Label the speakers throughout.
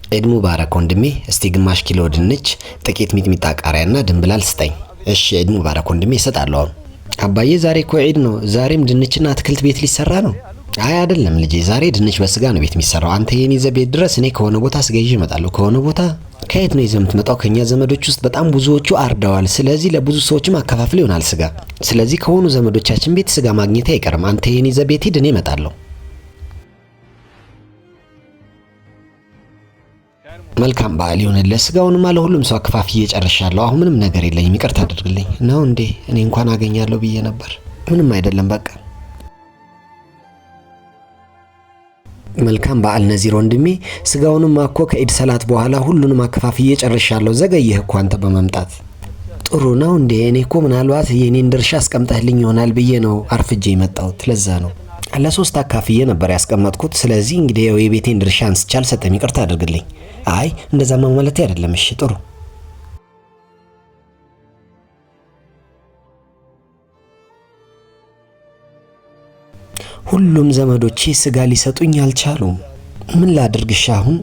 Speaker 1: ዒድ ሙባረክ ወንድሜ። እስቲ ግማሽ ኪሎ ድንች፣ ጥቂት ሚጥሚጣ ቃሪያና ድንብላል ስጠኝ። እሺ ዒድ ሙባረክ ወንድሜ እሰጣለሁ። አባዬ ዛሬ እኮ ዒድ ነው። ዛሬም ድንችና አትክልት ቤት ሊሰራ ነው? አይ አይደለም ልጄ፣ ዛሬ ድንች በስጋ ነው ቤት የሚሰራው። አንተ የኔ ይዘህ ቤት ድረስ፣ እኔ ከሆነ ቦታ ስጋ ይዤ እመጣለሁ። ከሆነ ቦታ? ከየት ነው ይዘህ የምትመጣው? ከኛ ዘመዶች ውስጥ በጣም ብዙዎቹ አርደዋል። ስለዚህ ለብዙ ሰዎችም አከፋፍል ይሆናል ስጋ። ስለዚህ ከሆኑ ዘመዶቻችን ቤት ስጋ ማግኘት አይቀርም። አንተ የኔ ይዘህ ቤት ሂድ፣ እኔ እመጣለሁ። መልካም በዓል ይሁንልህ። ስጋውንማ ለሁሉም ሰው አከፋፍዬ ጨርሻለሁ። አሁን ምንም ነገር የለኝም፣ ይቅርታ አድርግልኝ። ነው እንዴ? እኔ እንኳን አገኛለሁ ብዬ ነበር። ምንም አይደለም በቃ። መልካም በዓል ነዚር ወንድሜ። ስጋውንማ እኮ ከኢድ ሰላት በኋላ ሁሉንም አከፋፍዬ ጨርሻለሁ። ዘገየህ እኮ አንተ በመምጣት። ጥሩ ነው እንዴ? እኔ እኮ ምናልባት የኔን ድርሻ አስቀምጠህልኝ ይሆናል ብዬ ነው አርፍጄ የመጣሁት። ለዛ ነው ለ3 አካፍዬ ነበር ያስቀመጥኩት። ስለዚህ እንግዲህ የቤቴን ድርሻ አንስቼ አልሰጠም፣ ይቅርታ አድርግልኝ። አይ እንደዛማ ማለት አይደለም። እሺ ጥሩ። ሁሉም ዘመዶቼ ስጋ ሊሰጡኝ አልቻሉም። ምን ላድርግሽ አሁን?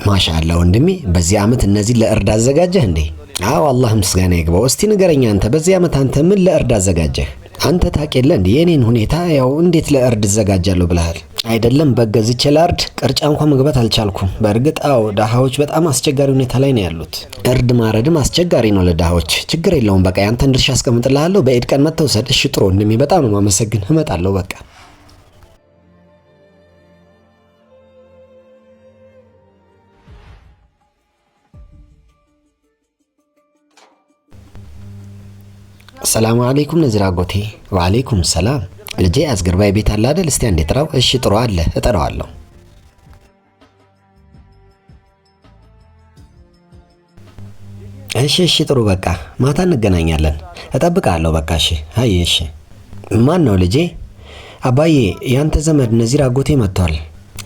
Speaker 1: ማሻአላ ወንድሜ፣ በዚህ ዓመት እነዚህ ለእርድ አዘጋጀህ እንዴ? አዎ አላህ ምስጋና ይግባው። እስቲ ንገረኝ አንተ፣ በዚህ ዓመት አንተ ምን ለእርድ አዘጋጀህ? አንተ ታውቂለ እንዴ የኔን ሁኔታ? ያው እንዴት ለእርድ እዘጋጃለሁ ብለሃል አይደለም? በገዝቼ ለእርድ ቅርጫ እንኳን መግባት አልቻልኩም። በእርግጥ አዎ ደሃዎች በጣም አስቸጋሪ ሁኔታ ላይ ነው ያሉት። እርድ ማረድም አስቸጋሪ ነው ለደሃዎች። ችግር የለውም በቃ ያንተን ድርሻ አስቀምጥልሃለሁ። በኢድ ቀን መጥተህ ውሰድ። እሺ ጥሩ ወንድሜ፣ በጣም ነው ማመሰግን። እመጣለሁ በቃ። ሰላም አለይኩም ነዚር አጎቴ። ወአለይኩም ሰላም ልጄ። አዝገርባይ ቤት አለ አይደል? እስቲ አንዴ ጥራው። እሺ ጥሩ አለ፣ እጠራዋለሁ። እሺ ጥሩ በቃ ማታ እንገናኛለን። እጠብቃለሁ በቃ። እሺ አይ እሺ። ማን ነው ልጄ? አባዬ ያንተ ዘመድ ነዚር አጎቴ መጥቷል።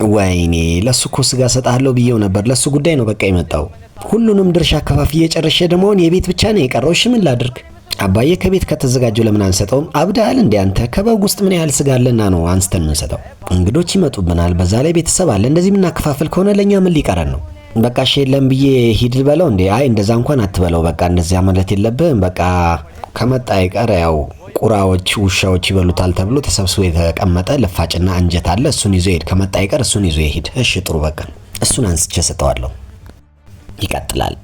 Speaker 1: ወይኔ ለሱ እኮ ስጋ ሰጣለሁ ብዬው ነበር። ለሱ ጉዳይ ነው በቃ የመጣው። ሁሉንም ድርሻ አከፋፍዬ ጨርሼ ደግሞ የቤት ብቻ ነው የቀረው። እሺ ምን ላድርግ? አባዬ ከቤት ከተዘጋጀው ለምን አንሰጠውም? አብዳል እንዴ አንተ? ከበግ ውስጥ ምን ያህል ስጋ አለና ነው አንስተን የምንሰጠው? እንግዶች ይመጡብናል፣ በዛ ላይ ቤተሰብ አለ። እንደዚህ የምናከፋፍል ከሆነ ለኛ ምን ሊቀረን ነው? በቃ እሺ የለም ብዬ ሂድ በለው እንዴ? አይ እንደዛ እንኳን አትበለው በቃ። እንደዚያ ማለት የለብህም በቃ። ከመጣ ይቀር ያው ቁራዎች ውሻዎች ይበሉታል ተብሎ ተሰብስቦ የተቀመጠ ልፋጭና አንጀት አለ። እሱን ይዞ ይሄድ። ከመጣ ይቀር እሱን ይዞ ይሄድ። እሺ ጥሩ በቃ። እሱን አንስቼ ሰጠዋለሁ። ይቀጥላል።